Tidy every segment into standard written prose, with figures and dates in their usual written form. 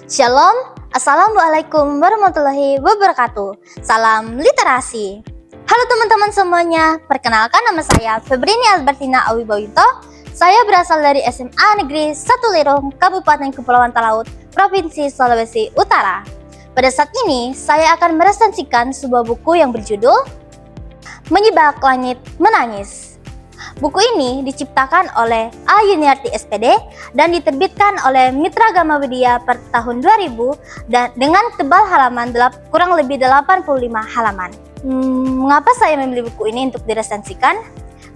Shalom, Assalamualaikum warahmatullahi wabarakatuh. Salam literasi. Halo teman-teman semuanya, perkenalkan nama saya Febrini Albertina Awibawito. Saya berasal dari SMA Negeri 1 Lirong, Kabupaten Kepulauan Talaut, Provinsi Sulawesi Utara. Pada saat ini, saya akan meresensikan sebuah buku yang berjudul Menyibak Langit Menangis. Buku ini diciptakan oleh A. Yuniarti SPD dan diterbitkan oleh Mitra Gama Widya per tahun 2000 dan dengan tebal halaman kurang lebih 85 halaman. Mengapa saya memilih buku ini untuk diresensikan?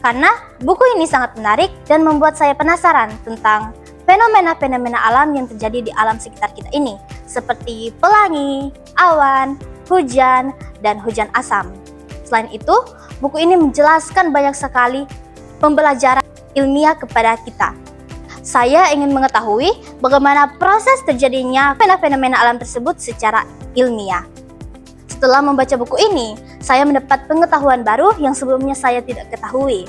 Karena buku ini sangat menarik dan membuat saya penasaran tentang fenomena-fenomena alam yang terjadi di alam sekitar kita ini, seperti pelangi, awan, hujan, dan hujan asam. Selain itu, buku ini menjelaskan banyak sekali pembelajaran ilmiah kepada kita. Saya ingin mengetahui bagaimana proses terjadinya fenomena alam tersebut secara ilmiah. Setelah membaca buku ini, saya mendapat pengetahuan baru yang sebelumnya saya tidak ketahui.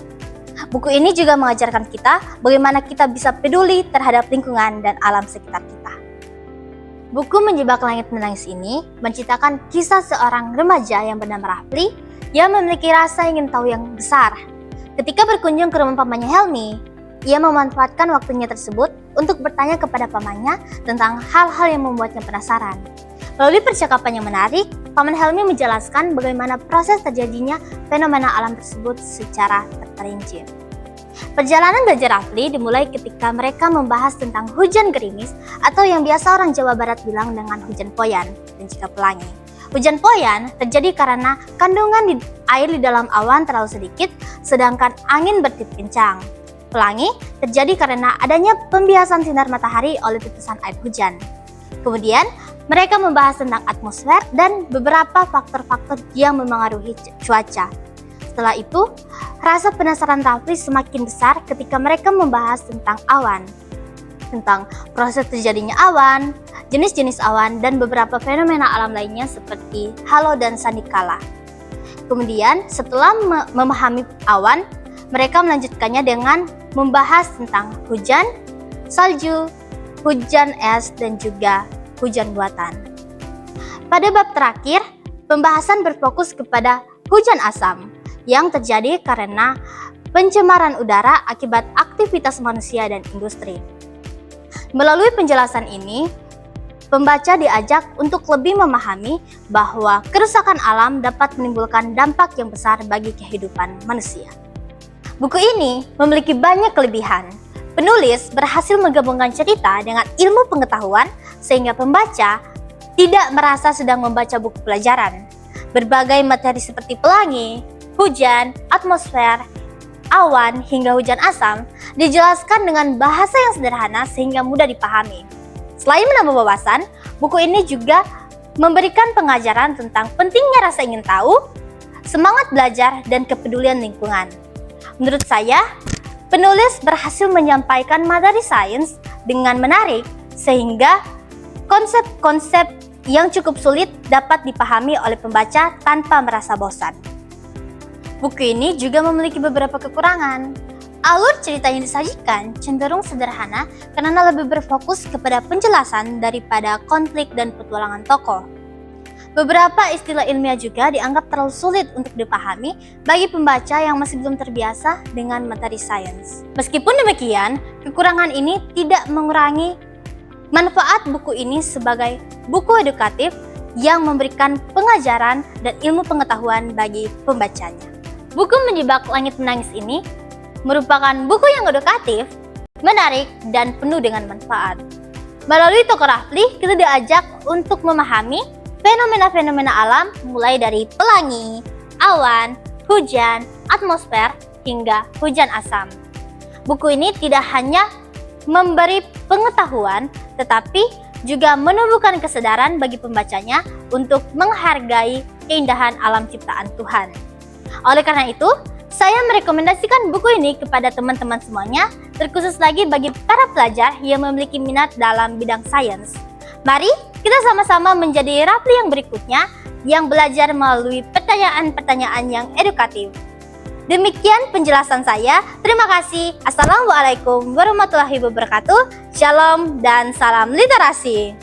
Buku ini juga mengajarkan kita bagaimana kita bisa peduli terhadap lingkungan dan alam sekitar kita. Buku Menyibak Langit Menangis ini menceritakan kisah seorang remaja yang bernama Rafli yang memiliki rasa ingin tahu yang besar. Ketika berkunjung ke rumah pamannya Helmi, ia memanfaatkan waktunya tersebut untuk bertanya kepada pamannya tentang hal-hal yang membuatnya penasaran. Melalui percakapan yang menarik, paman Helmi menjelaskan bagaimana proses terjadinya fenomena alam tersebut secara terperinci. Perjalanan belajar Rafli dimulai ketika mereka membahas tentang hujan gerimis atau yang biasa orang Jawa Barat bilang dengan hujan poyan dan juga pelangi. Hujan poyan terjadi karena kandungan air di dalam awan terlalu sedikit, sedangkan angin bertiup kencang. Pelangi terjadi karena adanya pembiasan sinar matahari oleh tetesan air hujan. Kemudian, mereka membahas tentang atmosfer dan beberapa faktor-faktor yang memengaruhi cuaca. Setelah itu, rasa penasaran Rafli semakin besar ketika mereka membahas tentang awan, tentang proses terjadinya awan, jenis-jenis awan, dan beberapa fenomena alam lainnya seperti halo dan sandikala. Kemudian, setelah memahami awan, mereka melanjutkannya dengan membahas tentang hujan, salju, hujan es, dan juga hujan buatan. Pada bab terakhir, pembahasan berfokus kepada hujan asam yang terjadi karena pencemaran udara akibat aktivitas manusia dan industri. Melalui penjelasan ini, pembaca diajak untuk lebih memahami bahwa kerusakan alam dapat menimbulkan dampak yang besar bagi kehidupan manusia. Buku ini memiliki banyak kelebihan. Penulis berhasil menggabungkan cerita dengan ilmu pengetahuan sehingga pembaca tidak merasa sedang membaca buku pelajaran. Berbagai materi seperti pelangi, hujan, atmosfer, awan, hingga hujan asam dijelaskan dengan bahasa yang sederhana sehingga mudah dipahami. Selain menambah wawasan, buku ini juga memberikan pengajaran tentang pentingnya rasa ingin tahu, semangat belajar, dan kepedulian lingkungan. Menurut saya, penulis berhasil menyampaikan materi sains dengan menarik sehingga konsep-konsep yang cukup sulit dapat dipahami oleh pembaca tanpa merasa bosan. Buku ini juga memiliki beberapa kekurangan. Alur cerita yang disajikan cenderung sederhana karena lebih berfokus kepada penjelasan daripada konflik dan petualangan tokoh. Beberapa istilah ilmiah juga dianggap terlalu sulit untuk dipahami bagi pembaca yang masih belum terbiasa dengan materi sains. Meskipun demikian, kekurangan ini tidak mengurangi manfaat buku ini sebagai buku edukatif yang memberikan pengajaran dan ilmu pengetahuan bagi pembacanya. Buku Menyibak Langit Menangis ini merupakan buku yang edukatif, menarik, dan penuh dengan manfaat. Melalui tokoh Rafli, kita diajak untuk memahami fenomena-fenomena alam mulai dari pelangi, awan, hujan, atmosfer, hingga hujan asam. Buku ini tidak hanya memberi pengetahuan, tetapi juga menumbuhkan kesadaran bagi pembacanya untuk menghargai keindahan alam ciptaan Tuhan. Oleh karena itu, saya merekomendasikan buku ini kepada teman-teman semuanya, terkhusus lagi bagi para pelajar yang memiliki minat dalam bidang sains. Mari kita sama-sama menjadi Rafli yang berikutnya yang belajar melalui pertanyaan-pertanyaan yang edukatif. Demikian penjelasan saya. Terima kasih. Assalamualaikum warahmatullahi wabarakatuh. Shalom dan salam literasi.